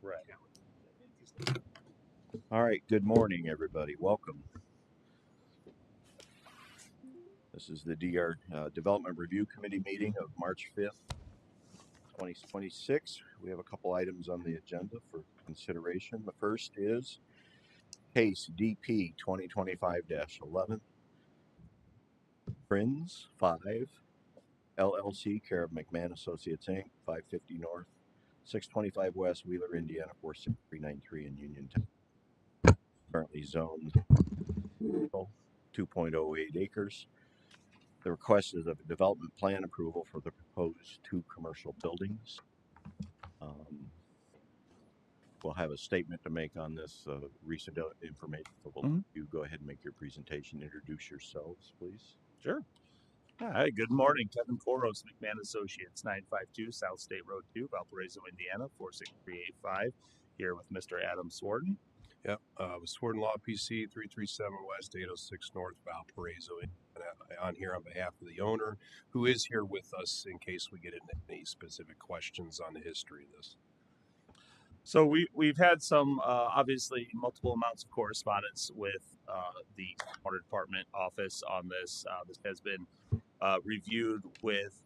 Right. All right. Good morning, everybody. Welcome. This is the DR Development Review Committee meeting of March 5th, 2026. We have a couple items on the agenda for consideration. The first is case DP 2025-11, Friends 5, LLC, care of McMahon Associates, Inc., 550 North, 625 West, Wheeler, Indiana, 46393 in Uniontown. Currently zoned 2.08 acres. The request is of a development plan approval for the proposed 2 commercial buildings. We'll have a statement to make on this recent information. So you go ahead and make your presentation. Introduce yourselves, please. Sure. Hi, good morning. Kevin Koros, McMahon Associates, 952 South State Road 2, Valparaiso, Indiana, 46385. Here with Mr. Adam Swarden. Yep, with Swarden Law PC 337 West 806 North Valparaiso. On here on behalf of the owner, who is here with us in case we get into any specific questions on the history of this. So we've had some obviously multiple amounts of correspondence with the water department office on this. This has been reviewed with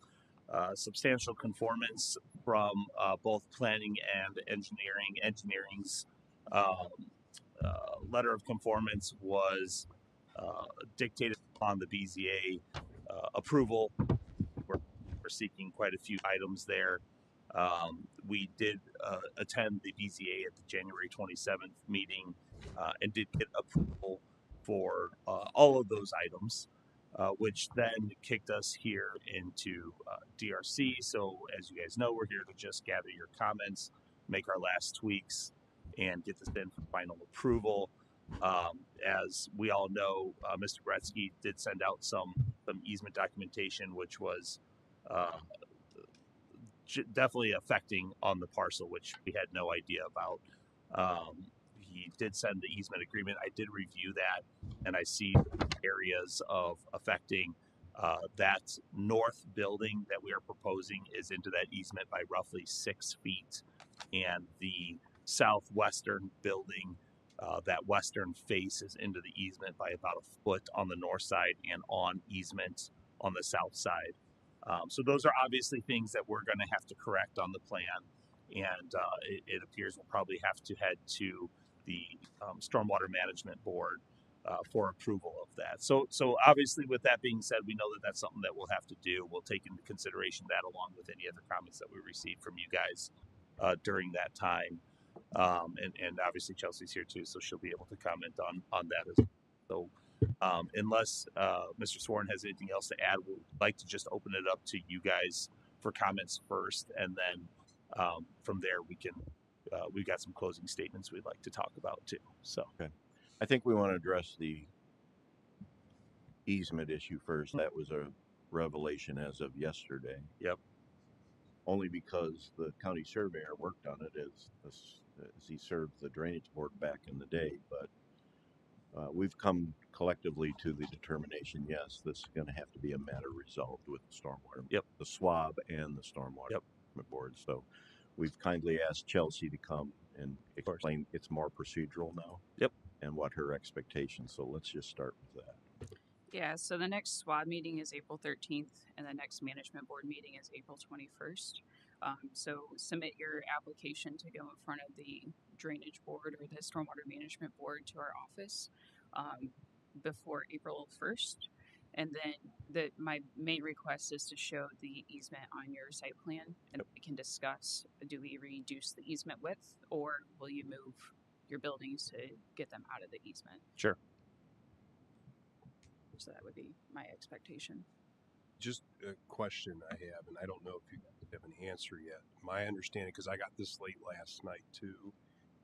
substantial conformance from both planning and engineering. Engineering's letter of conformance was dictated on the BZA approval. We're seeking quite a few items there. We did attend the BZA at the January 27th meeting and did get approval for all of those items, which then kicked us here into DRC. So as you guys know, we're here to just gather your comments, make our last tweaks, and get this in for final approval. As we all know, Mr. Gretzky did send out some easement documentation, which was definitely affecting on the parcel, which we had no idea about. He did send the easement agreement. I did review that, and I see areas of affecting that north building that we are proposing is into that easement by roughly 6 feet, and the southwestern building, that western face, is into the easement by about 1 foot on the north side and on easement on the south side. So those are obviously things that we're going to have to correct on the plan, and it appears we'll probably have to head to the Stormwater Management Board for approval of that. So obviously, with that being said, we know that that's something that we'll have to do. We'll take into consideration that along with any other comments that we receive from you guys during that time. And obviously Chelsea's here too, so she'll be able to comment on that as well. So unless Mr. Swarden has anything else to add, we'd like to just open it up to you guys for comments first, and then from there we've got some closing statements we'd like to talk about too. So okay. I think we want to address the easement issue first. That was a revelation as of yesterday. Yep. Only because the county surveyor worked on it as he served the drainage board back in the day, but we've come collectively to the determination, yes, this is going to have to be a matter resolved with the stormwater, the SWAB and the stormwater board. So we've kindly asked Chelsea to come and explain. It's more procedural now. And what her expectations. So let's just start with that. Yeah, so the next SWAB meeting is April 13th, and the next management board meeting is April 21st. So submit your application to go in front of the drainage board or the stormwater management board to our office before April 1st. And then my main request is to show the easement on your site plan, and we can discuss, do we reduce the easement width, or will you move your buildings to get them out of the easement? Sure. So that would be my expectation. Just a question I have, and I don't know if you have an answer yet. My understanding, because I got this late last night too,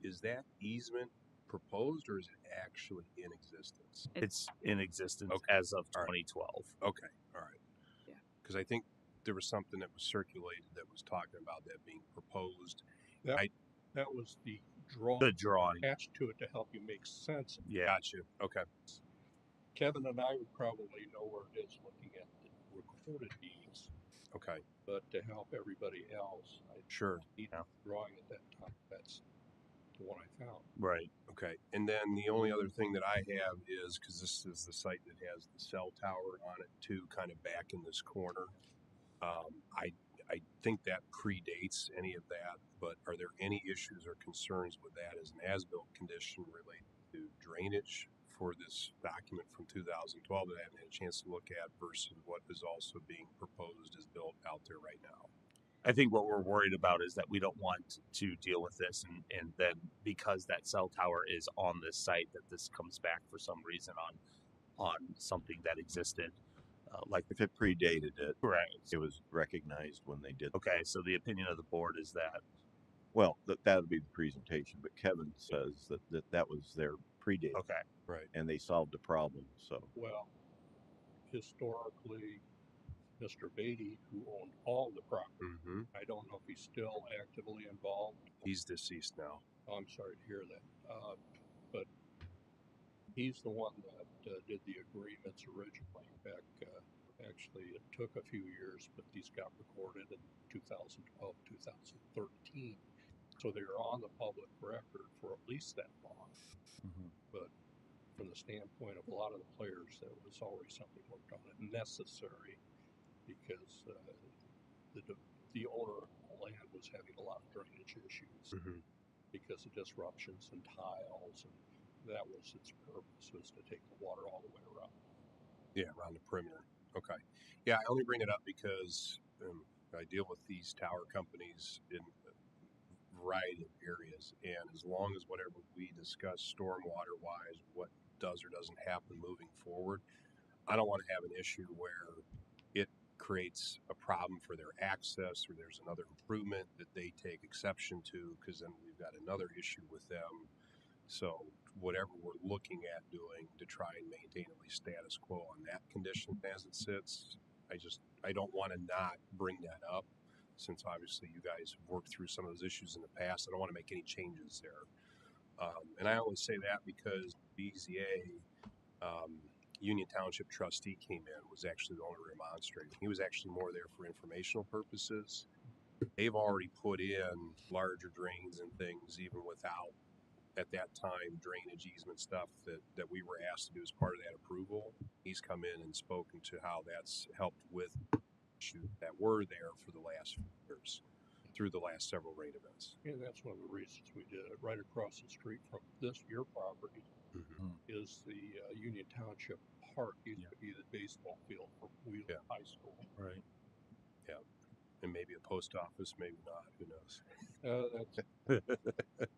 is that easement proposed or is it actually in existence? It's in existence as of 2012. Okay, all right. Yeah. Because I think there was something that was circulated that was talking about that being proposed. That was the The drawing. attached to it to help you make sense. Yeah. Gotcha. Okay. Kevin and I would probably know where it is looking at the recorded deeds, Okay. but to help everybody else, I Sure. need Yeah. a drawing at that time. That's the one I found. Right. Okay. And then the only other thing that I have is, because this is the site that has the cell tower on it too, kind of back in this corner. I think that predates any of that, but are there any issues or concerns with that as an as-built condition related to drainage for this document from 2012 that I haven't had a chance to look at versus what is also being proposed as built out there right now? I think what we're worried about is that we don't want to deal with this, and then because that cell tower is on this site, that this comes back for some reason on something that existed, like If it predated it, correct. it was recognized when they did. Okay, so the opinion of the board is that Well, that would be the presentation, but Kevin says that was their predated, okay, Right. and they solved the problem. So Well, historically, Mr. Beatty, who owned all the property, Mm-hmm. I don't know if he's still actively involved. He's deceased now. Oh, I'm sorry to hear that. But he's the one that did the agreements originally. Actually, it took a few years, but these got recorded in 2012, 2013. So they were on the public record for at least that long. But from the standpoint of a lot of the players, there was always something worked on it necessary because the owner of the land was having a lot of drainage issues Mm-hmm. because of disruptions in tiles, and that was its purpose, was to take the water all the way around. Yeah, around the perimeter. Okay. Yeah, I only bring it up because I deal with these tower companies in a variety of areas, and as long as whatever we discuss stormwater wise, what does or doesn't happen moving forward, I don't want to have an issue where it creates a problem for their access or there's another improvement that they take exception to, because then we've got another issue with them. So whatever we're looking at doing to try and maintain at least status quo on that condition as it sits, I don't want to not bring that up, since obviously you guys have worked through some of those issues in the past. I don't want to make any changes there. And I only say that because BZA, Union Township trustee came in, was actually the only remonstrating. He was actually more there for informational purposes. They've already put in larger drains and things even without, at that time, drainage easement stuff that we were asked to do as part of that approval. He's come in and spoken to how that's helped with issues that were there for the last few years through the last several rain events. And that's one of the reasons we did it. Right across the street from your property is the Union Township Park. Used to be the baseball field for Wheeler High School. right. Yeah. And maybe a post office, maybe not. Who knows?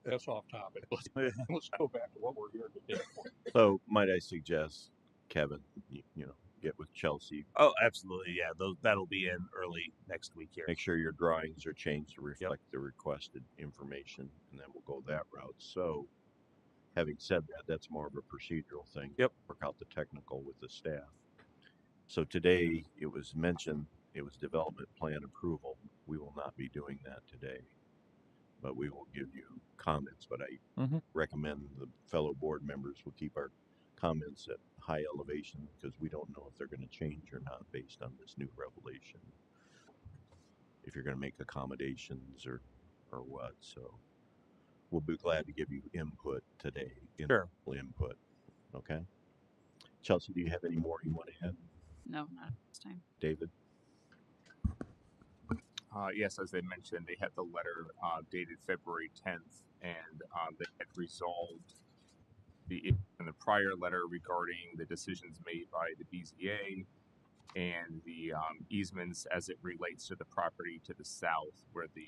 That's off topic. Let's go back to what we're here today for. So might I suggest, Kevin, you know, get with Chelsea, Oh, absolutely, yeah. That'll be in early next week here. make sure your drawings are changed to reflect the requested information, and then we'll go that route. So, having said that, that's more of a procedural thing. Yep. Work out the technical with the staff. So today it was mentioned it was development plan approval. We will not be doing that today, but we will give you comments. But I recommend the fellow board members will keep our comments at high elevation because we don't know if they're going to change or not based on this new revelation. If you're going to make accommodations or what. So we'll be glad to give you input today. Sure. Input. Okay. Chelsea, do you have any more you want to add? No, not this time. David? Yes, as they mentioned, they had the letter dated February 10th, and they had resolved the issue in the prior letter regarding the decisions made by the BZA and the easements as it relates to the property to the south where the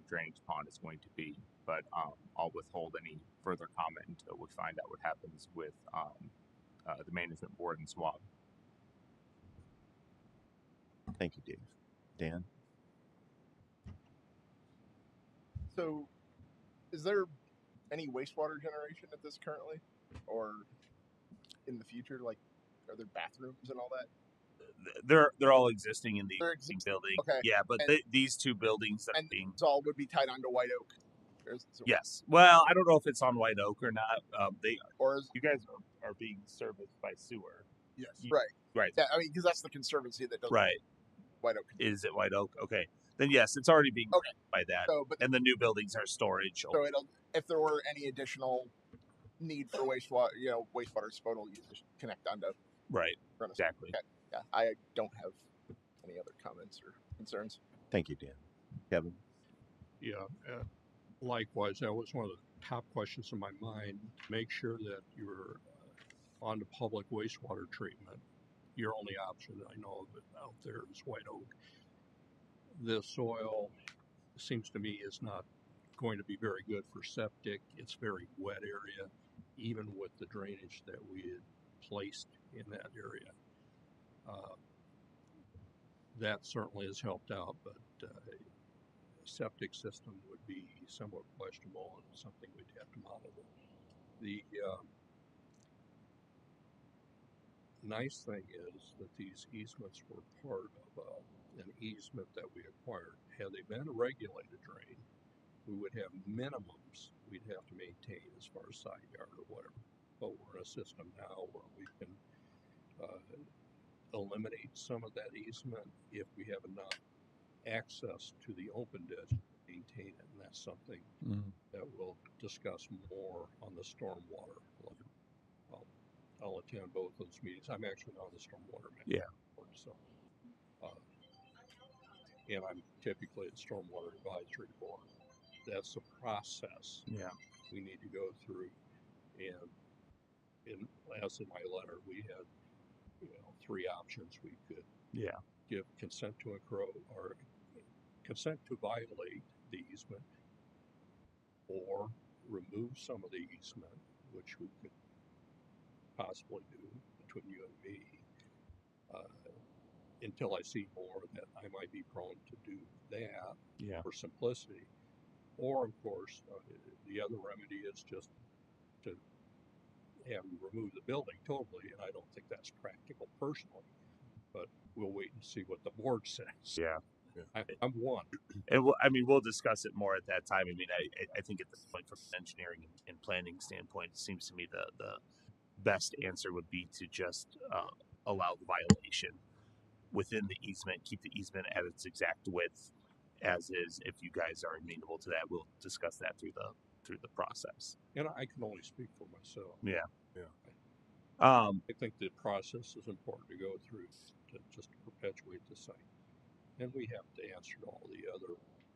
drainage pond is going to be. But I'll withhold any further comment until we find out what happens with the management board and SWAB. Thank you, Dave. Dan? So, is there any wastewater generation at this currently, or in the future? Like, are there bathrooms and all that? They're all existing in the They're existing building. Okay. Yeah, but And- these two buildings that are And being these all would be tied onto White Oak Yes. Well, I don't know if it's on White Oak or not. You guys are being serviced by sewer. Yes. You- Right. Right. Yeah, I mean, because that's the conservancy that does Right. White Oak. Is it White Oak? Okay. Then yes, it's already being Okay. by that. So, but And the new buildings are storage. so if there were any additional need for wastewater disposal, you just connect onto Right. Renaissance. Exactly. Okay. Yeah, I don't have any other comments or concerns. Thank you, Dan. Kevin? Yeah, likewise, that was one of the top questions in my mind. Make sure that you're on to public wastewater treatment. Your only option I know of it out there is White Oak. The soil seems to me is not going to be very good for septic. It's very wet area, even with the drainage that we had placed in that area. That certainly has helped out, but septic system would be somewhat questionable and something we'd have to monitor. The nice thing is that these easements were part of an easement that we acquired. Had they been a regulated drain, we would have minimums we'd have to maintain as far as side yard or whatever. But we're in a system now where we can eliminate some of that easement if we have enough access to the open ditch to maintain it, and that's something that we'll discuss more on the stormwater. I'll attend both those meetings. I'm actually on the stormwater board, so and I'm typically at stormwater advisory board. That's the process we need to go through, and as in my letter, we had 3 options. We could give consent to encroach or consent to violate the easement, or remove some of the easement, which we could possibly do between you and me, until I see more that I might be prone to do that for simplicity. Or, of course, the other remedy is just to have you remove the building totally, and I don't think that's practical personally, but we'll wait and see what the board says. Yeah. I'm one. And we'll discuss it more at that time. I mean, I think at this point, from an engineering and planning standpoint, it seems to me the best answer would be to just allow the violation within the easement, keep the easement at its exact width as is. If you guys are amenable to that, we'll discuss that through the process. And I can only speak for myself. Yeah. I think the process is important to go through to just perpetuate the site. And we have to answer to all the other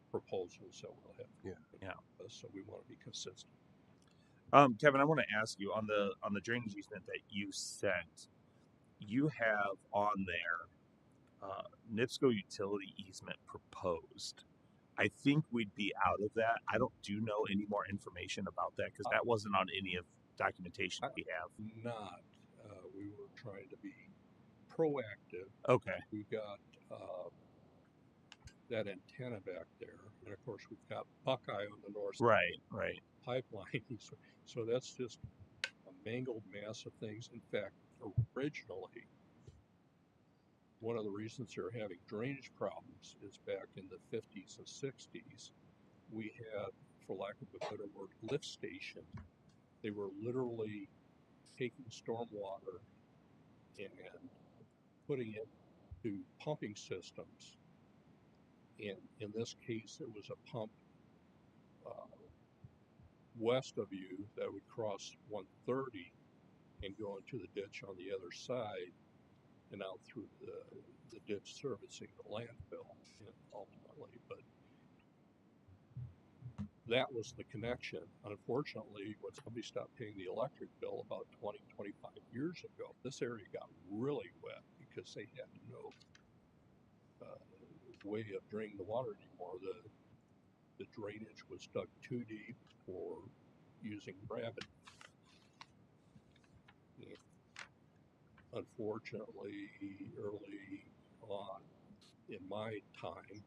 proposals that we'll have. So we want to be consistent. Kevin, I want to ask you on the drainage easement that you sent. You have on there NIPSCO utility easement proposed. I think we'd be out of that. I don't know any more information about that because that wasn't on any of documentation we have. Not. We were trying to be proactive. Okay. We've got that antenna back there, and of course we've got Buckeye on the north side. Right. Pipeline. So that's just a mangled mass of things. In fact, originally, one of the reasons they're having drainage problems is back in the 50s and 60s, we had, for lack of a better word, lift station. They were literally taking stormwater and putting it to pumping systems. And in this case, it was a pump west of you that would cross 130 and go into the ditch on the other side and out through the ditch servicing the landfill ultimately. But that was the connection. Unfortunately, when somebody stopped paying the electric bill about 20, 25 years ago, this area got really wet because they had no way of draining the water anymore. The drainage was dug too deep for using gravity. And unfortunately, early on in my time,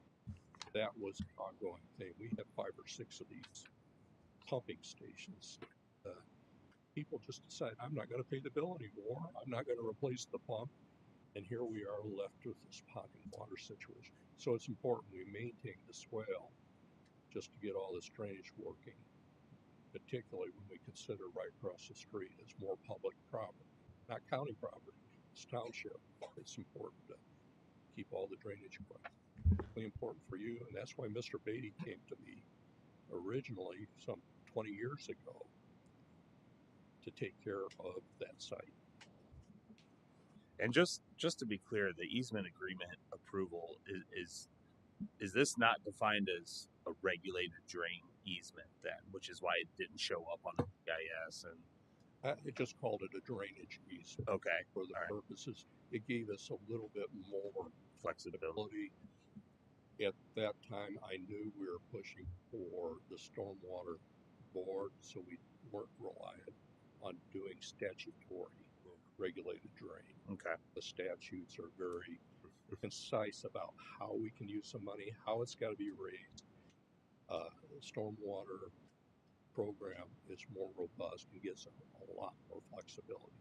that was an ongoing thing. We had 5 or 6 of these pumping stations. People just decide, I'm not going to pay the bill anymore. I'm not going to replace the pump. And here we are left with this ponding water situation. So it's important we maintain the swale just to get all this drainage working, particularly when we consider right across the street as more public property, not county property, it's township. It's important to keep all the drainage going. Really important for you, and that's why Mr. Beatty came to me originally some 20 years ago to take care of that site. And just to be clear, the easement agreement approval is this not defined as a regulated drain easement then, which is why it didn't show up on the GIS and It just called it a drainage easement okay, for the all right. purposes. It gave us a little bit more Flexibility. At that time, I knew we were pushing for the stormwater board, so we weren't reliant on doing statutory regulated drain. Okay. The statutes are very concise about how we can use some money, how it's got to be raised. The stormwater program is more robust and gives a lot more flexibility.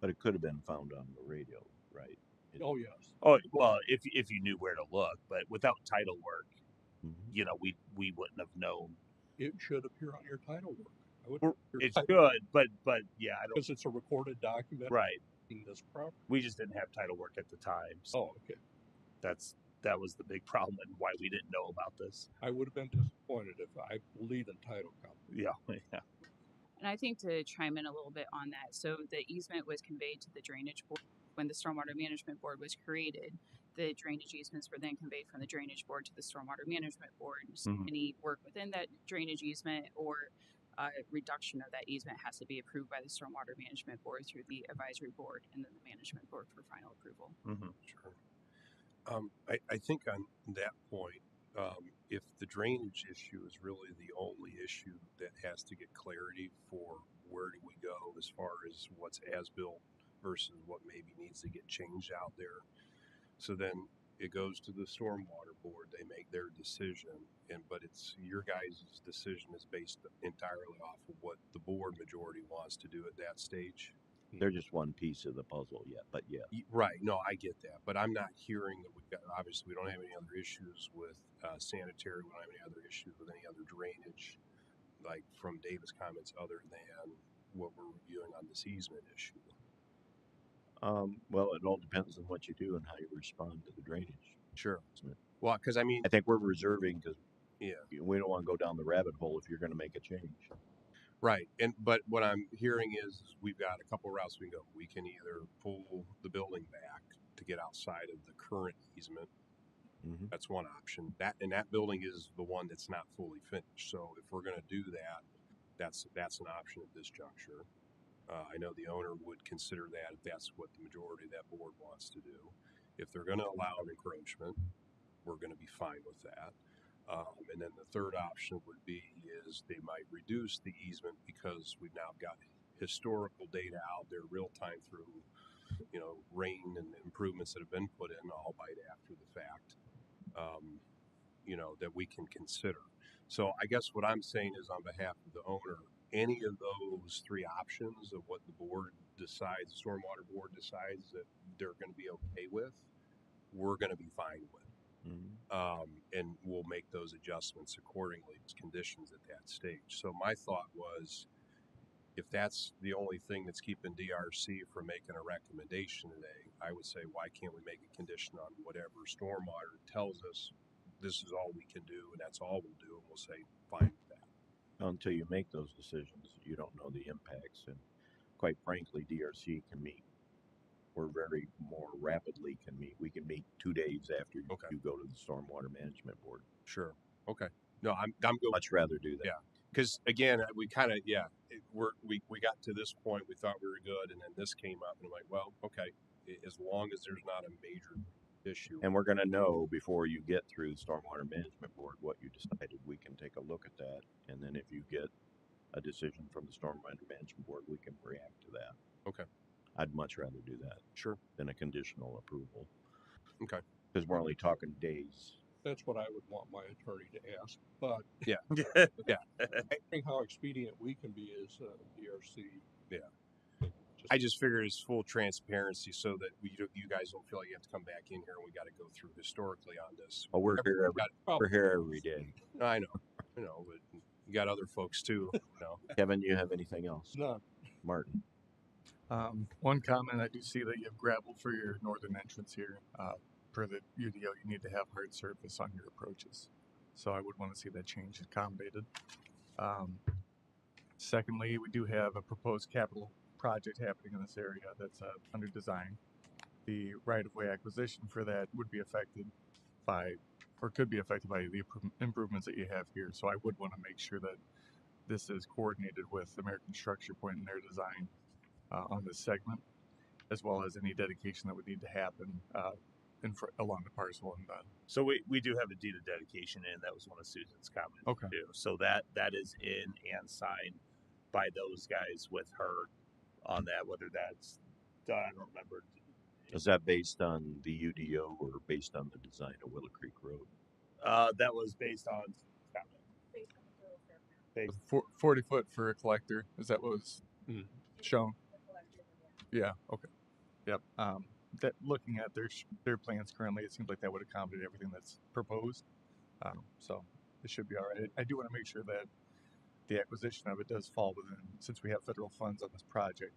But it could have been found on the radio, right? Oh yes. Oh well, if you knew where to look, but without title work, Mhm. you know, we wouldn't have known. It should appear on your title work. It should, but yeah, I don't. Because it's a recorded document. Right. In this property. We just didn't have title work at the time. So Oh, okay. that was the big problem and why we didn't know about this. I would have been disappointed if I believe in title company. Yeah, yeah. And I think to chime in a little bit on that, so the easement was conveyed to the drainage board when the stormwater management board was created. The drainage easements were then conveyed from the drainage board to the stormwater management board. So any work within that drainage easement or reduction of that easement has to be approved by the stormwater management board through the advisory board and then the management board for final approval. Mm-hmm. Sure. I think on that point, if the drainage issue is really the only issue that has to get clarity for where do we go as far as what's as-built versus what maybe needs to get changed out there. So then it goes to the stormwater board. They make their decision, but it's your guys' decision is based entirely off of what the board majority wants to do at that stage. They're just one piece of the puzzle yet, but yeah. Right. No, I get that, but I'm not hearing that we've got. Obviously, we don't have any other issues with sanitary. We don't have any other issues with any other drainage, like from Davis' comments, other than what we're reviewing on this easement issue. Well, it all depends on what you do and how you respond to the drainage. Sure. Well, because I mean, I think we're reserving because yeah, we don't want to go down the rabbit hole if you're going to make a change. right. But what I'm hearing is we've got a couple routes we can go. We can either pull the building back to get outside of the current easement. Mm-hmm. That's one option. That building is the one that's not fully finished. So if we're going to do that, that's an option at this juncture. I know the owner would consider that if that's what the majority of that board wants to do. If they're going to allow an encroachment, we're going to be fine with that. And then the third option would be is they might reduce the easement because we've now got historical data out there real time through, rain and improvements that have been put in, albeit after the fact, that we can consider. So I guess what I'm saying is on behalf of the owner, any of those three options of what the board decides, the stormwater board decides that they're going to be okay with, we're going to be fine with. Mm-hmm. And we'll make those adjustments accordingly as conditions at that stage. So my thought was, if that's the only thing that's keeping DRC from making a recommendation today, I would say, why can't we make a condition on whatever stormwater tells us this is all we can do and that's all we'll do, and we'll say fine with that. Until you make those decisions, you don't know the impacts, and quite frankly, DRC can meet. We're very more rapidly can meet. We can meet 2 days after you go to the stormwater management board. Sure. Okay. No, I'm good. Much rather do that. Yeah. Because again, we kind of we got to this point, we thought we were good, and then this came up, and I'm like, well, okay, as long as there's not a major issue. And we're going to know before you get through the stormwater management board what you decided. We can take a look at that, and then if you get a decision from the stormwater management board, we can react to that. Okay. I'd much rather do that. Sure. Than a conditional approval. Okay. Because we're only talking days. That's what I would want my attorney to ask. But yeah, I think how expedient we can be is DRC. Yeah. I just figured it's full transparency so that you guys don't feel like you have to come back in here and we got to go through historically on this. Oh, we're here every day. I know. you know, but you got other folks too, you know. Kevin, you have anything else? No. Martin. One comment, I do see that you have gravel for your northern entrance here. Per the UDO, you need to have hard surface on your approaches. So I would want to see that change accommodated. Secondly, we do have a proposed capital project happening in this area that's under design. The right-of-way acquisition for that would be affected by, or could be affected by the improvements that you have here. So I would want to make sure that this is coordinated with American Structure Point in their design on this segment, as well as any dedication that would need to happen along the parcel. And So we do have a deed of dedication in. That was one of Susan's comments Okay. too. So that is in and signed by those guys with her on that. Whether that's done, I don't remember. Is that based on the UDO or based on the design of Willow Creek Road? That was based on the 40 foot for a collector, is that what was shown? Yeah. Okay. Yep. That looking at their plans currently, it seems like that would accommodate everything that's proposed. So it should be all right. I do want to make sure that the acquisition of it does fall within, since we have federal funds on this project,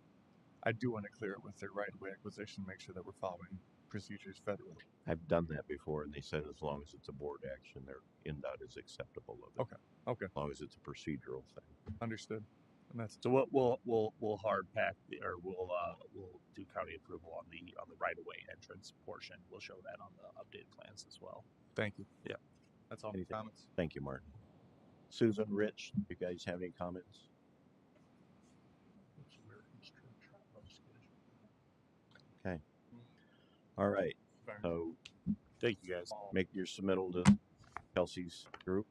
I do want to clear it with their right-of-way acquisition, make sure that we're following procedures federally. I've done that before, and they said as long as it's a board action, their INDOT is acceptable of it. Okay. As long as it's a procedural thing. Understood. And that's so we'll hard pack we'll do county approval on the right of way entrance portion. We'll show that on the updated plans as well. Thank you. Yeah. That's all my comments. Thank you, Martin. Susan, Rich, do you guys have any comments? Okay. All right. So thank you guys. Make your submittal to Kelsey's group.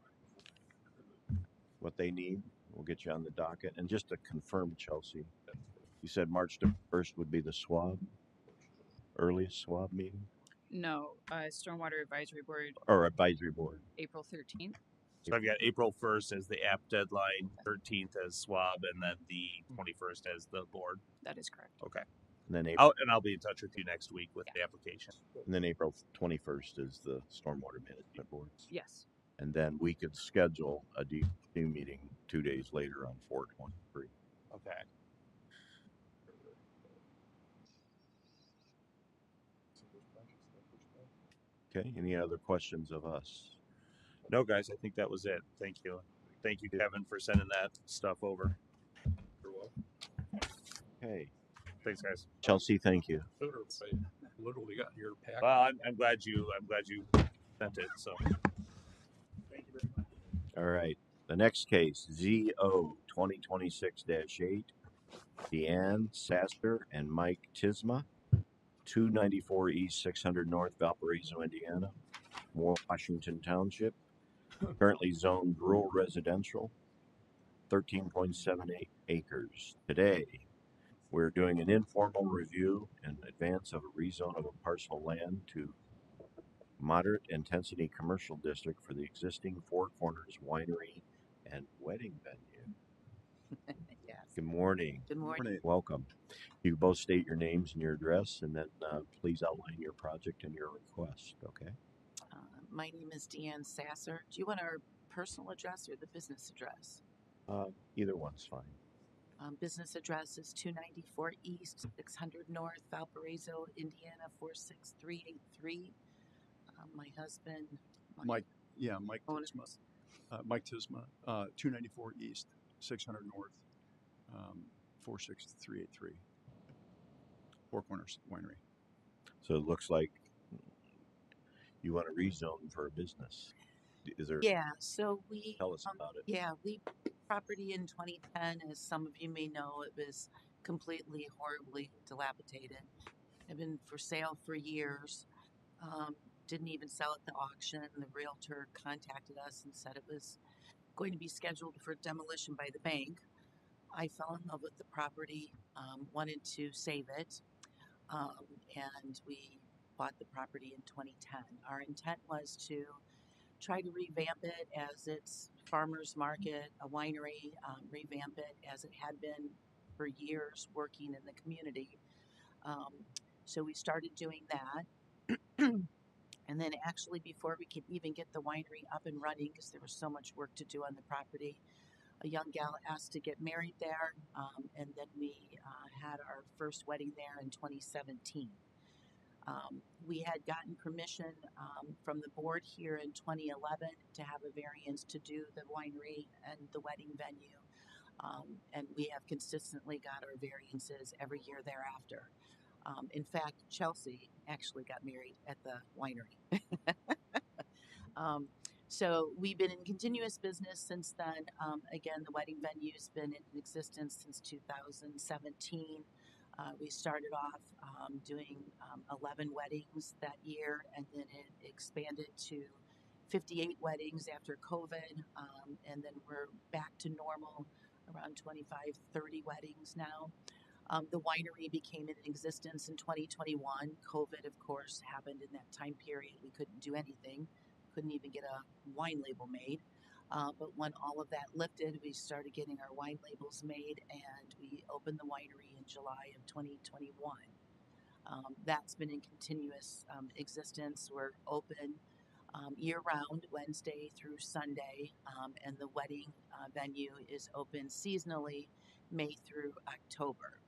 What they need, we'll get you on the docket. And just to confirm, Chelsea, you said March 1st would be the swab, earliest swab meeting? No, Stormwater Advisory Board, Or advisory board. April 13th. So I've got April 1st as the app deadline, 13th as swab, and then the 21st as the board. That is correct. Okay. And then I'll be in touch with you next week with the application. And then April 21st is the Stormwater Management Board. Yes. And then we could schedule a DP meeting 2 days later on 4/23. Okay. Okay. Any other questions of us? No, guys, I think that was it. Thank you. Thank you, Kevin, for sending that stuff over. You're welcome. Okay. Thanks, guys. Chelsea, thank you. I literally got your pack. Well, I'm glad you sent it. So. Thank you very much. All right. The next case, ZO 2026-8, Deanne Sasser and Mike Tisma, 294 East 600 North, Valparaiso, Indiana, Washington Township, currently zoned rural residential, 13.78 acres. Today, we're doing an informal review in advance of a rezone of a parcel of land to moderate intensity commercial district for the existing Four Corners Winery and Wedding Venue. Yes. Good morning. Good morning. Welcome. You both state your names and your address, and then please outline your project and your request. Okay. My name is Deanne Sasser. Do you want our personal address or the business address? Either one's fine. Business address is 294 East, 600 North, Valparaiso, Indiana, 46383. My husband, Mike owner. Tisma, Mike Tisma, 294 East, 600 North, 46383. Four Corners Winery. So it looks like you want to rezone for a business. Is there? Yeah, so we Tell us about it. Yeah, we property in 2010, as some of you may know, it was completely horribly dilapidated. Had been for sale for years. Didn't even sell at the auction. The realtor contacted us and said it was going to be scheduled for demolition by the bank. I fell in love with the property, wanted to save it, and we bought the property in 2010. Our intent was to try to revamp it as its farmer's market, a winery, revamp it as it had been for years working in the community. So we started doing that. And then actually before we could even get the winery up and running, because there was so much work to do on the property, a young gal asked to get married there, and then we had our first wedding there in 2017. We had gotten permission from the board here in 2011 to have a variance to do the winery and the wedding venue, and we have consistently got our variances every year thereafter. In fact, Chelsea actually got married at the winery. So we've been in continuous business since then. Again, the wedding venue's been in existence since 2017. We started off doing 11 weddings that year, and then it expanded to 58 weddings after COVID, and then we're back to normal, around 25, 30 weddings now. The winery became in existence in 2021. COVID, of course, happened in that time period. We couldn't do anything, couldn't even get a wine label made. But when all of that lifted, we started getting our wine labels made, and we opened the winery in July of 2021. That's been in continuous existence. We're open year-round, Wednesday through Sunday, and the wedding venue is open seasonally, May through October.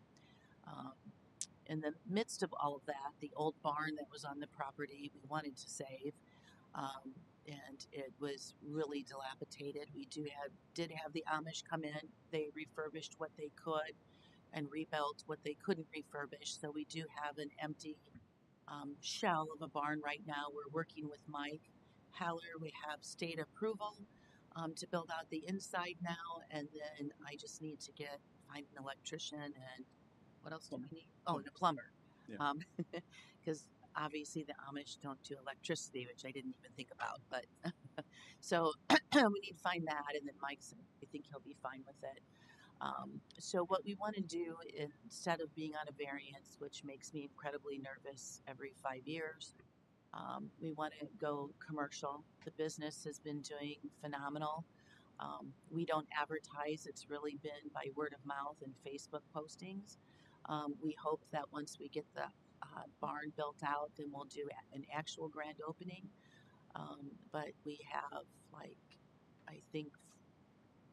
In the midst of all of that, the old barn that was on the property we wanted to save, and it was really dilapidated. We did have the Amish come in. They refurbished what they could and rebuilt what they couldn't refurbish. So we do have an empty shell of a barn right now. We're working with Mike Haller. We have state approval to build out the inside now, and then I just need to find an electrician and what else do we need? Oh, and a plumber. Yeah. Because obviously the Amish don't do electricity, which I didn't even think about. But so we need to find that, and then Mike's, I think he'll be fine with it. So what we want to do, instead of being on a variance, which makes me incredibly nervous every 5 years, we want to go commercial. The business has been doing phenomenal. We don't advertise. It's really been by word of mouth and Facebook postings. We hope that once we get the barn built out, then we'll do an actual grand opening. But we have, like, I think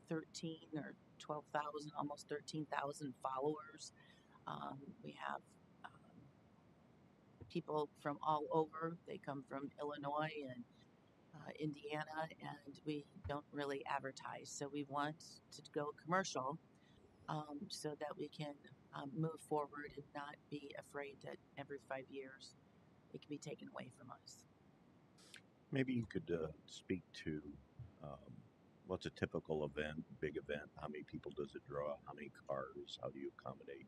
13 or 12,000, almost 13,000 followers. We have people from all over. They come from Illinois and Indiana, and we don't really advertise. So we want to go commercial, so that we can move forward and not be afraid that every 5 years it can be taken away from us. Maybe you could speak to what's a typical event, big event? How many people does it draw? How many cars? How do you accommodate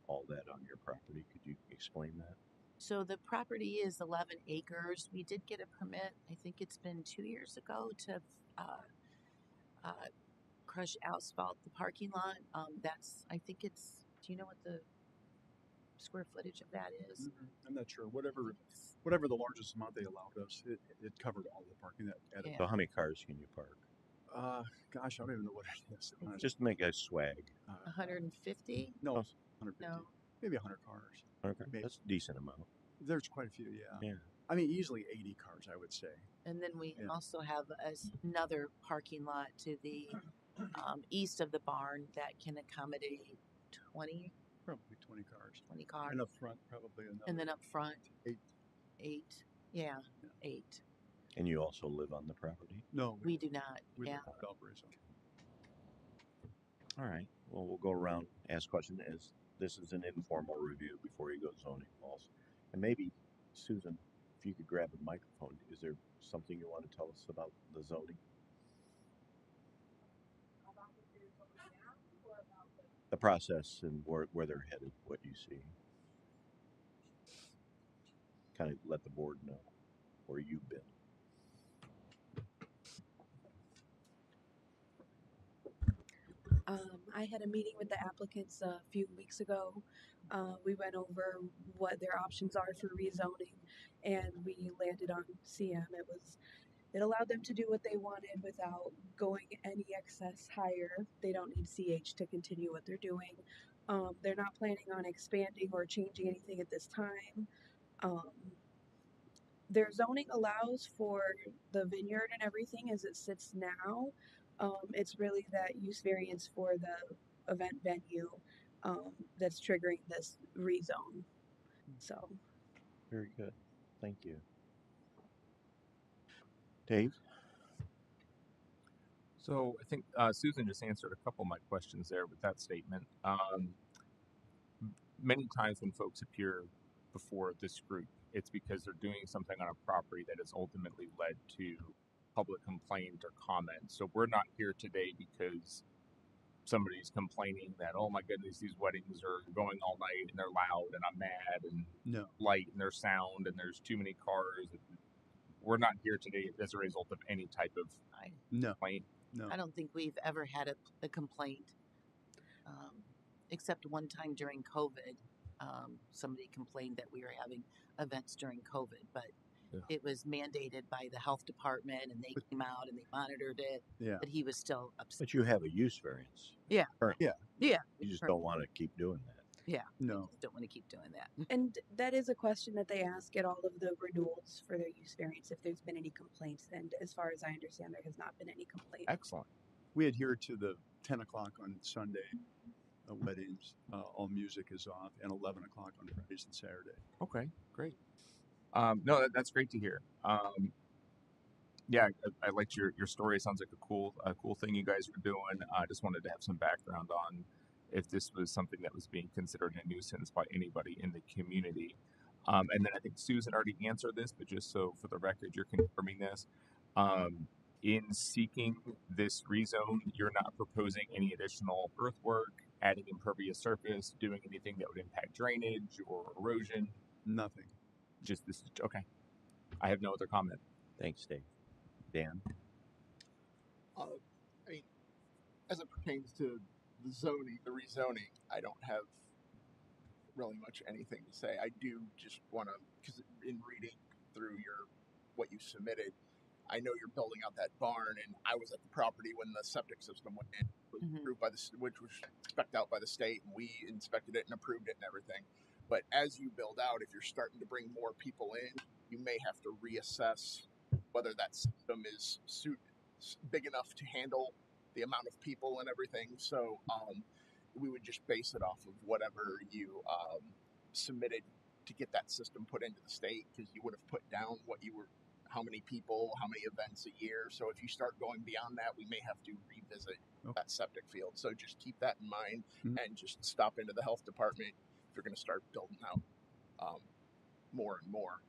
all that on your property? Could you explain that? So the property is 11 acres. We did get a permit, I think it's been 2 years ago, to crush asphalt the parking lot. I think it's, do you know what the square footage of that is? I'm not sure. Whatever the largest amount they allowed us, it covered all the parking that. Yeah. So how many cars can you park? Gosh, I don't even know what it is. Just make a swag. 150? No, No. 150. Maybe 100 cars. Okay, Maybe. that's a decent amount. There's quite a few, yeah. Yeah. I mean, easily 80 cars, I would say. And then we also have another parking lot to the east of the barn that can accommodate 20 Probably 20 cars. 20 cars. And up front, probably another. And then up front, 8. 8. Yeah, 8. And you also live on the property? No, We do not. we Yeah. live in Valparaiso. All right. Well, we'll go around, ask questions. As this is an informal review before you go zoning laws. And maybe, Susan, if you could grab a microphone, is there something you want to tell us about the zoning? The process and where they're headed, what you see. Kind of let the board know where you've been. I had a meeting with the applicants a few weeks ago. We went over what their options are for rezoning, and we landed on CM. It allowed them to do what they wanted without going any excess higher. They don't need CH to continue what they're doing. They're not planning on expanding or changing anything at this time. their zoning allows for the vineyard and everything as it sits now. It's really that use variance for the event venue that's triggering this rezone. So, Very good. Thank you. Dave? So I think Susan just answered a couple of my questions there with that statement. Many times when folks appear before this group, it's because they're doing something on a property that has ultimately led to public complaint or comment. So we're not here today because somebody's complaining that, oh my goodness, these weddings are going all night and they're loud and I'm mad and No. light and there's sound and there's too many cars. We're not here today as a result of any type of No. complaint. No. I don't think we've ever had a complaint, except one time during COVID. Somebody complained that we were having events during COVID, but Yeah. it was mandated by the health department and they came out and they monitored it. Yeah. But he was still upset. But you have a use variance. Yeah. Currently. Yeah. Yeah. You just don't want to keep doing that. Yeah. No. I just don't want to keep doing that. and that is a question that they ask at all of the renewals for their use variance if there's been any complaints. And as far as I understand, there has not been any complaints. Excellent. We adhere to the 10 o'clock on Sunday weddings. All music is off, and 11 o'clock on Fridays and Saturday. Okay, great. No, that's great to hear. Yeah, I liked your story. It sounds like a cool thing you guys are doing. I just wanted to have some background on if this was something that was being considered a nuisance by anybody in the community. And then I think Susan already answered this, but just so for the record, you're confirming this. In seeking this rezone, you're not proposing any additional earthwork, adding impervious surface, doing anything that would impact drainage or erosion. Nothing. Just this. Okay. I have no other comment. Thanks, Dave. Dan? I mean, as it pertains to the zoning, the rezoning, I don't have really much anything to say. I do just want to, because in reading through what you submitted, I know you're building out that barn, and I was at the property when the septic system went in, was approved by which was spec'd out by the state, and we inspected it and approved it and everything. But as you build out, if you're starting to bring more people in, you may have to reassess whether that system is big enough to handle the amount of people and everything. So we would just base it off of whatever you submitted to get that system put into the state, because you would have put down how many people, how many events a year. So if you start going beyond that, we may have to revisit that septic field. So just keep that in mind and just stop into the health department if you're going to start building out more and more.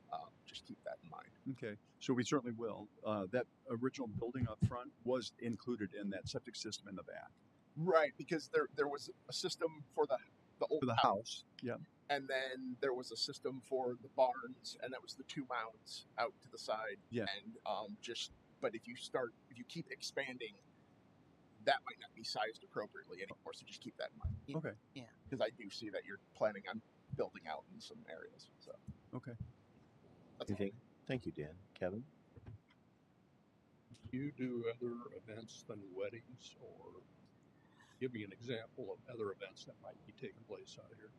Just keep that in mind. Okay, so we certainly will. That original building up front was included in that septic system in the back. Right, because there was a system for the old For the house. Yeah. and then there was a system for the barns, and that was the 2 mounds out to the side. Yeah. And but if you keep expanding, that might not be sized appropriately anymore. So just keep that in mind. Okay. Yeah. Because I do see that you're planning on building out in some areas. So Okay. that's all. Anything? Thank you, Dan. Kevin? Do you do other events than weddings, or give me an example of other events that might be taking place out here?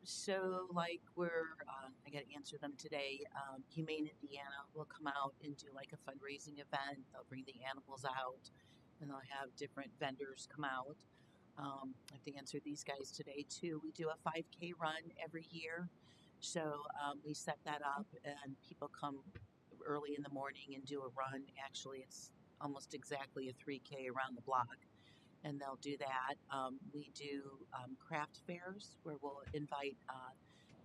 So like I got to answer them today. Humane Indiana will come out and do like a fundraising event. They'll bring the animals out, and they'll have different vendors come out. I have to answer these guys today too. We do a 5K run every year, so we set that up, and people come early in the morning and do a run. Actually, it's almost exactly a 3K around the block. And they'll do that. We do craft fairs where we'll invite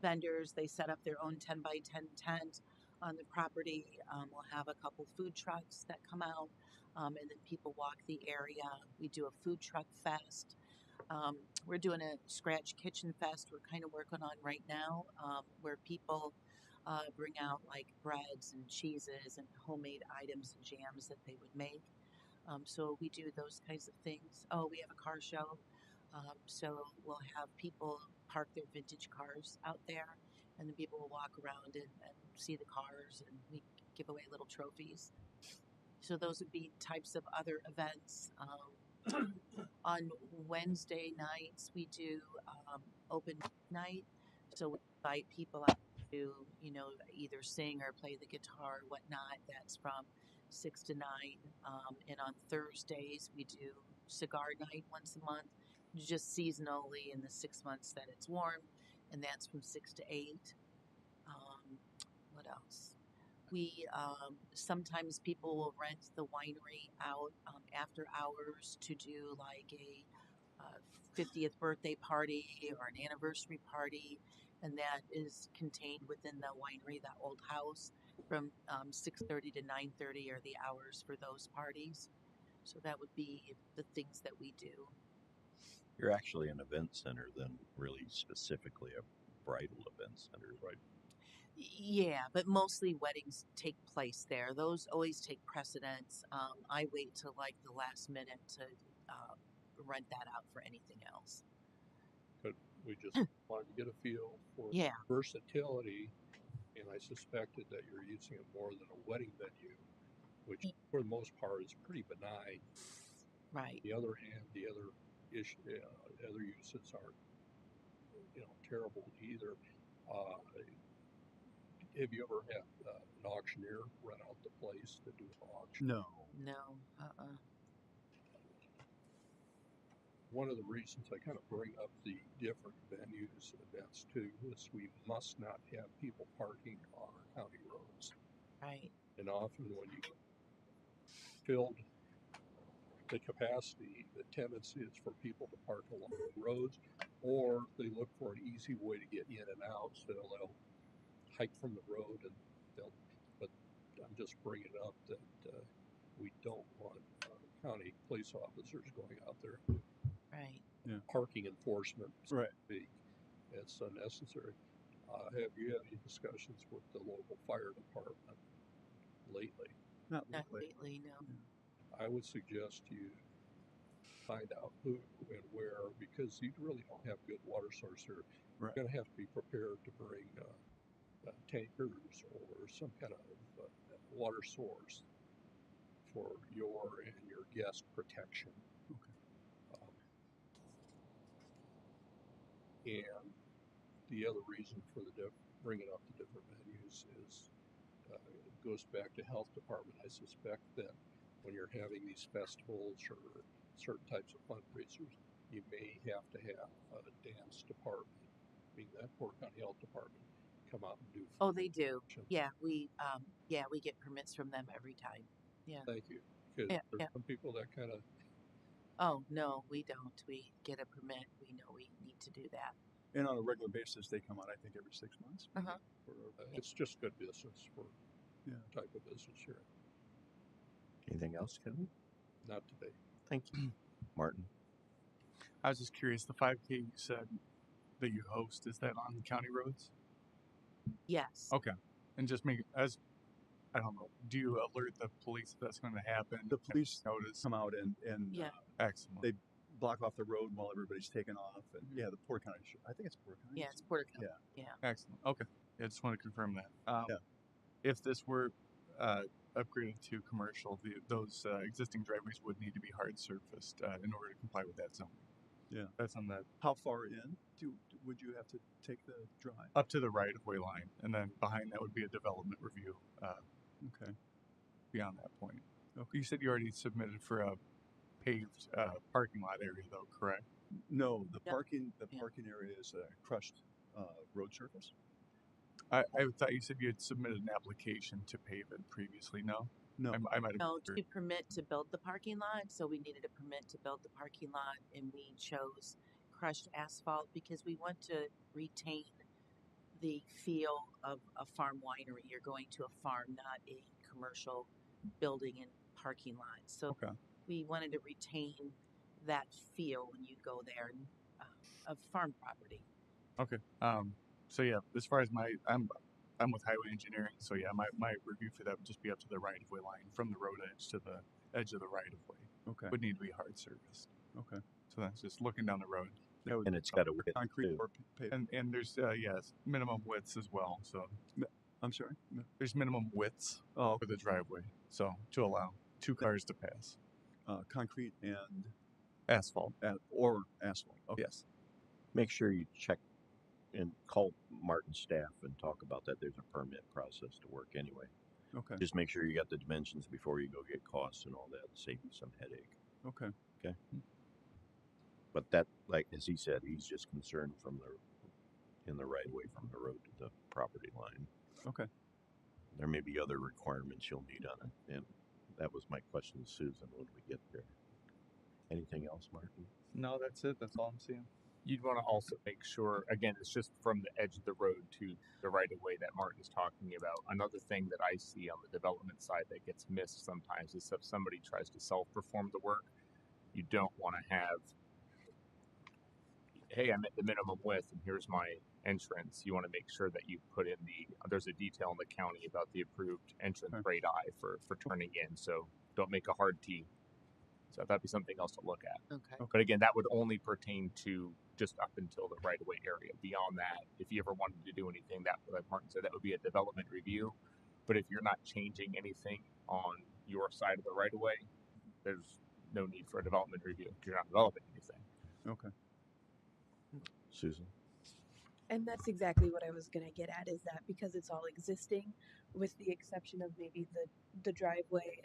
vendors. They set up their own 10 by 10 tent on the property. We'll have a couple food trucks that come out, and then people walk the area. We do a food truck fest. We're doing a scratch kitchen fest we're kind of working on right now, where people bring out like breads and cheeses and homemade items and jams that they would make. So we do those kinds of things. Oh, we have a car show. So we'll have people park their vintage cars out there, and then people will walk around and see the cars, and we give away little trophies. So those would be types of other events. On Wednesday nights, we do open night. So we invite people out to, either sing or play the guitar or whatnot. That's from 6 to 9. And on Thursdays, we do cigar night once a month, just seasonally in the 6 months that it's warm. And that's from 6 to 8. What else? We sometimes people will rent the winery out after hours to do like a 50th birthday party or an anniversary party, and that is contained within the winery, that old house. From 6:30 to 9:30 are the hours for those parties. So that would be the things that we do. You're actually an event center, then really specifically a bridal event center, right? Yeah, but mostly weddings take place there. Those always take precedence. I wait till like the last minute to rent that out for anything else. But we just wanted to get a feel for Yeah. versatility, and I suspected that you're using it more than a wedding venue, which for the most part is pretty benign. Right. The other hand, the other issue, other uses aren't, terrible either. Have you ever had an auctioneer rent out the place to do an auction? No. No. One of the reasons I kind of bring up the different venues and events too is we must not have people parking on our county roads. Right. And often when you filled the capacity, the tendency is for people to park along the roads, or they look for an easy way to get in and out, so they'll hike from the road and but I'm just bringing up that we don't want county police officers going out there. Right. Yeah. Parking enforcement, so Right. to speak. It's unnecessary. Have you had any discussions with the local fire department lately? Not Not lately. lately, no. I would suggest you find out who and where, because you really don't have good water source here. Right. You're going to have to be prepared to bring tankers or some kind of water source for your and your guest protection. Okay. And the other reason for bringing up the different venues is it goes back to health department. I suspect that when you're having these festivals or certain types of fundraisers, you may have to have a dance department, being that Porter County Health Department, come out and do. Oh, they do. Yeah, we get permits from them every time. Yeah. Thank you. Because there's some people that kind of. Oh no, we don't. We get a permit. We know we need to do that. And on a regular basis, they come out, I think, every 6 months. It's just good business for type of business here. Anything else, Kevin? Not today. Thank you. Martin? I was just curious, the 5K you said that you host, is that on county roads? Yes. Okay. And just I don't know, do you alert the police if that's going to happen? The police notice come out and excellent. They block off the road while everybody's taking off. And the Porter County, I think it's Porter County. Yeah, it's Porter County. Yeah. Excellent. Okay. Yeah, I just want to confirm that. Yeah. If this were upgraded to commercial, those existing driveways would need to be hard surfaced in order to comply with that zone. Yeah. That's on that. How far in would you have to take the drive? Up to the right-of-way line, and then behind that would be a development review. Okay. Beyond that point. Okay. You said you already submitted for a paved parking lot area, though, correct? No, the parking area is a crushed road surface. I thought you said you had submitted an application to pave it previously. No. No. I might have. No, to permit to build the parking lot. So we needed a permit to build the parking lot, and we chose crushed asphalt because we want to retain the feel of a farm winery. You're going to a farm, not a commercial building and parking lot. So we wanted to retain that feel when you go there of farm property. Okay. So yeah, as far as I'm with highway engineering, so yeah, my review for that would just be up to the right of way line from the road edge to the edge of the right of way. Okay. Would need to be hard surfaced. Okay. So that's just looking down the road. And it's got a width concrete too. or pavement. And there's minimum widths as well. So I'm sorry. There's minimum widths for the driveway, so to allow 2 cars to pass. Concrete and asphalt or asphalt. Okay. Yes. Make sure you check and call Martin's staff and talk about that. There's a permit process to work anyway. Okay. Just make sure you got the dimensions before you go get costs and all that. Save you some headache. Okay. Okay. But that, like as he said, he's just concerned from in the right of way from the road to the property line. Okay. There may be other requirements you'll need on it, and that was my question to Susan when we get there. Anything else, Martin? No, that's it. That's all I'm seeing. You'd want to also make sure, again, it's just from the edge of the road to the right of way that Martin's talking about. Another thing that I see on the development side that gets missed sometimes is if somebody tries to self-perform the work, you don't want to have, hey, I'm at the minimum width and here's my entrance. You want to make sure that you put in there's a detail in the county about the approved entrance grade I for turning in. So don't make a hard T. So that'd be something else to look at. Okay. But again, that would only pertain to just up until the right of way area. Beyond that, if you ever wanted to do anything, that, like Martin said, that would be a development review. But if you're not changing anything on your side of the right of way, there's no need for a development review because you're not developing anything. Okay. Susan? And that's exactly what I was gonna get at, is that because it's all existing, with the exception of maybe the driveway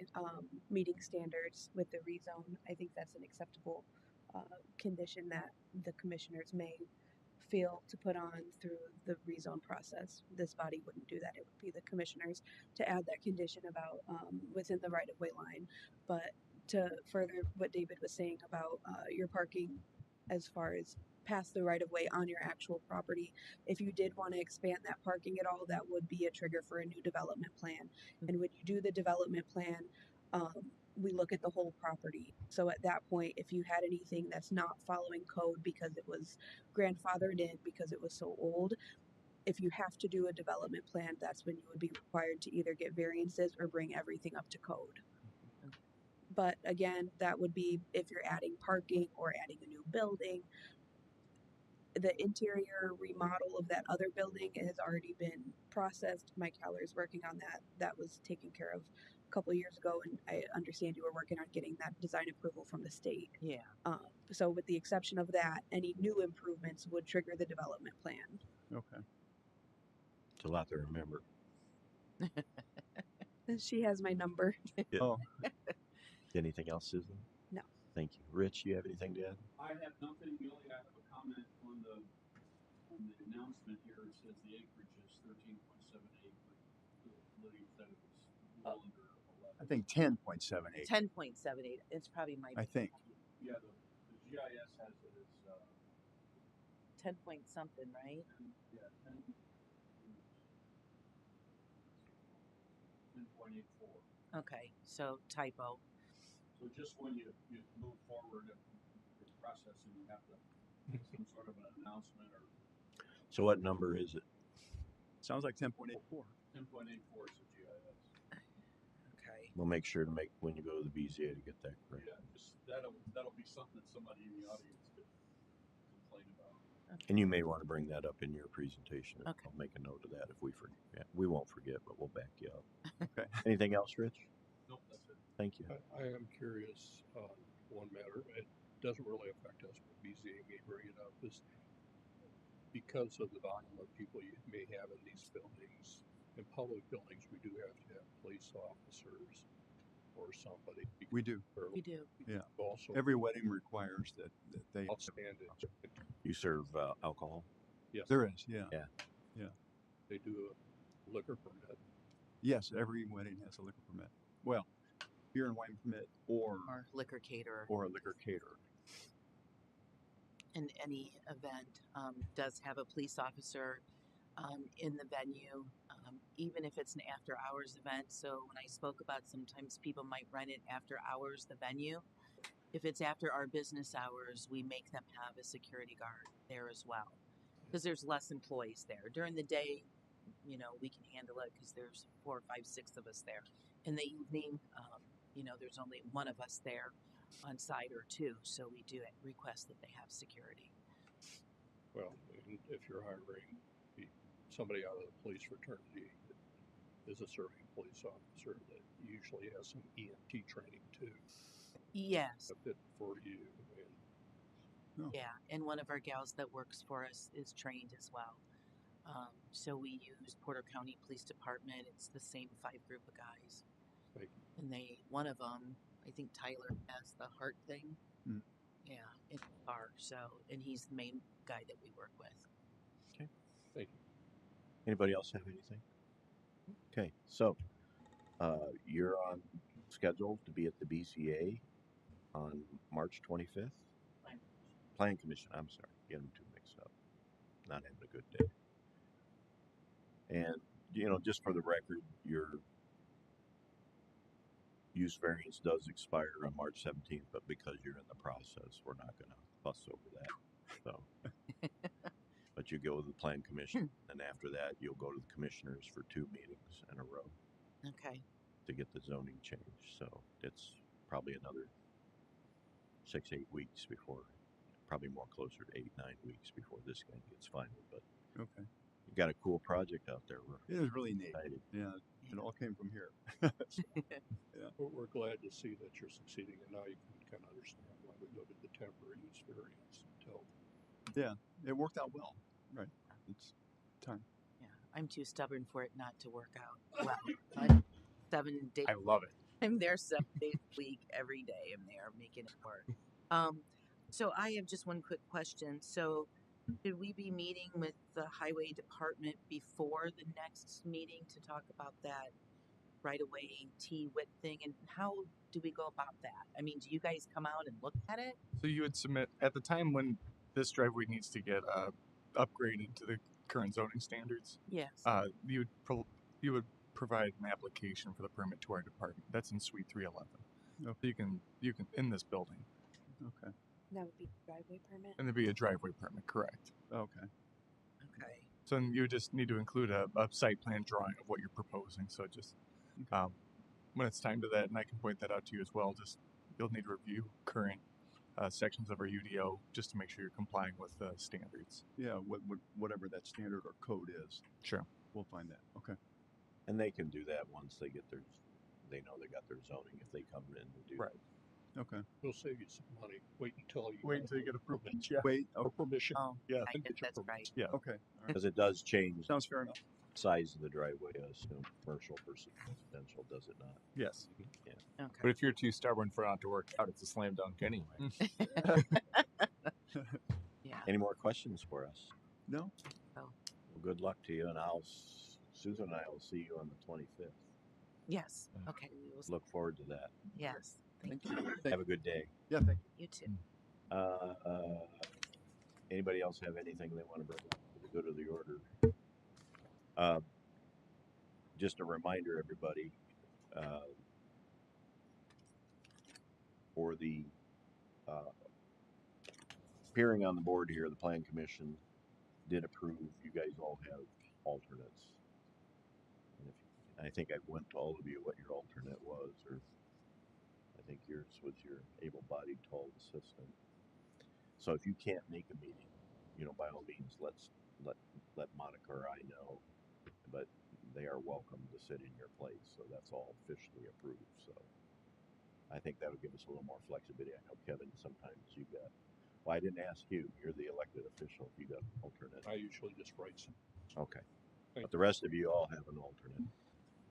meeting standards with the rezone, I think that's an acceptable condition that the commissioners may feel to put on through the rezone process. This body wouldn't do that; it would be the commissioners to add that condition about within the right of way line. But to further what David was saying about your parking, as far as past the right of way on your actual property. If you did want to expand that parking at all, that would be a trigger for a new development plan. And when you do the development plan, we look at the whole property. So at that point, if you had anything that's not following code because it was grandfathered in because it was so old, if you have to do a development plan, that's when you would be required to either get variances or bring everything up to code. But again, that would be if you're adding parking or adding a new building. The interior remodel of that other building has already been processed. Mike Haller's working on that. That was taken care of a couple of years ago, and I understand you were working on getting that design approval from the state. Yeah. So with the exception of that, any new improvements would trigger the development plan. Okay. It's a lot to remember. She has my number. Yeah. Oh, Anything else, Susan? No. Thank you. Rich, you have anything to add? I have nothing, really. I have a comment on the announcement here. It says the acreage is 13.78, but Lydia said it was a little under 11. I think 10.78. 10.78. It's probably my. I think. Yeah, the GIS has it as 10 point something, right? 10.84. Okay, so typo. So just when you move forward in processing, you have to make some sort of an announcement or So what number is it? Sounds like 10.84. 10.84 is the GIS. Okay. We'll make sure to when you go to the BZA to get that correct. Yeah, just that'll be something that somebody in the audience could complain about. Okay. And you may want to bring that up in your presentation. Okay. I'll make a note of that if we forget. Yeah, we won't forget, but we'll back you up. Okay. Anything else, Rich? Nope, that's it. Thank you. I am curious on one matter. It doesn't really affect us, but BZA may bring it up. Is because of the volume of people you may have in these buildings, in public buildings, we do have to have police officers or somebody. We do. We do. Yeah. Also, Every wedding requires that they. outstanding. You serve alcohol? Yes, There is. Yeah. Yeah. they do a liquor permit. Yes. Every wedding has a liquor permit. Well, beer and wine permit or Liquor caterer. a liquor caterer. And any event does have a police officer in the venue, even if it's an after hours event. So when I spoke about sometimes people might rent it after hours, the venue, if it's after our business hours, we make them have a security guard there as well. Because there's less employees there. During the day, we can handle it because there's 4, 5, 6 of us there. In the evening, there's only one of us there on site or 2, so we do request that they have security. Well, if you're hiring somebody out of the police fraternity that is a serving police officer that usually has some EMT training too. Yes. A fit for you, and Oh. Yeah, and one of our gals that works for us is trained as well. So we use Porter County Police Department. It's the same 5 group of guys, Thank and one of them, I think Tyler has the heart thing. Mm. Yeah, in the car. So, and he's the main guy that we work with. Thank you. Anybody else have anything? Okay, so you're on schedule to be at the BCA on March 25th. Plan Commission. I'm sorry, get them too mixed up. Not having a good day. And just for the record, your use variance does expire on March 17th, but because you're in the process, we're not going to fuss over that. So, but you go to the Plan Commission, and after that, you'll go to the commissioners for 2 meetings in a row Okay. to get the zoning changed. So it's probably another 6-8 weeks before, probably more closer to 8-9 weeks before this guy gets final. But Okay. you got a cool project out there. It is really neat. Excited. Yeah, it all came from here. We're glad to see that you're succeeding, and now you can kind of understand why we go to the temporary use variance until. Yeah, it worked out well. Right. It's time. Yeah, I'm too stubborn for it not to work out. Well, I'm 7 days. I love it. I'm there 7 days a week, every day. I'm there making it work. So I have just one quick question. So, should we be meeting with the highway department before the next meeting to talk about that right away T-WIT thing? And how do we go about that? I mean, do you guys come out and look at it? So you would submit at the time when this driveway needs to get upgraded to the current zoning standards. Yes. You would provide an application for the permit to our department. That's in Suite 311. Okay. So you can in this building, Okay. That would be driveway permit. and there'd be a driveway permit, correct? Okay. Okay. So then you just need to include a site plan drawing of what you're proposing. So just when it's time to that, and I can point that out to you as well. Just you'll need to review current sections of our UDO just to make sure you're complying with the standards. Yeah, whatever that standard or code is. Sure. We'll find that. Okay. And they can do that once they get they know they got their zoning if they come in and do Right. Okay. We'll save you some money. Wait until you get approved. permit. Yeah. Wait. Or permission. Oh, Yeah. I guess that's right. Yeah. Okay. All right. because it does change Sounds fair enough. size of the driveway. I assume commercial versus residential, does it not? Yes. Okay. But if you're too stubborn for it not to work out, it's a slam dunk anyway. Yeah. Any more questions for us? No. Well, good luck to you, and Susan and I will see you on the 25th. Yes. Okay. We will. Look forward to that. Yes. Thank Thank you. you. Have a good day. Yeah. Thank you. You too. Anybody else have anything they want to bring up for the good of the order? Just a reminder, everybody, for the appearing on the board here, the Plan Commission did approve. You guys all have alternates. And I think I went to all of you what your alternate was, or I think yours was your able-bodied tall assistant. So if you can't make a meeting, by all means, let Monica or I know. But they are welcome to sit in your place, so that's all officially approved. So I think that would give us a little more flexibility. I know, Kevin, sometimes you got. Well, I didn't ask you. You're the elected official. If you got an alternate, I usually just write some. okay. But the rest of you all have an alternate.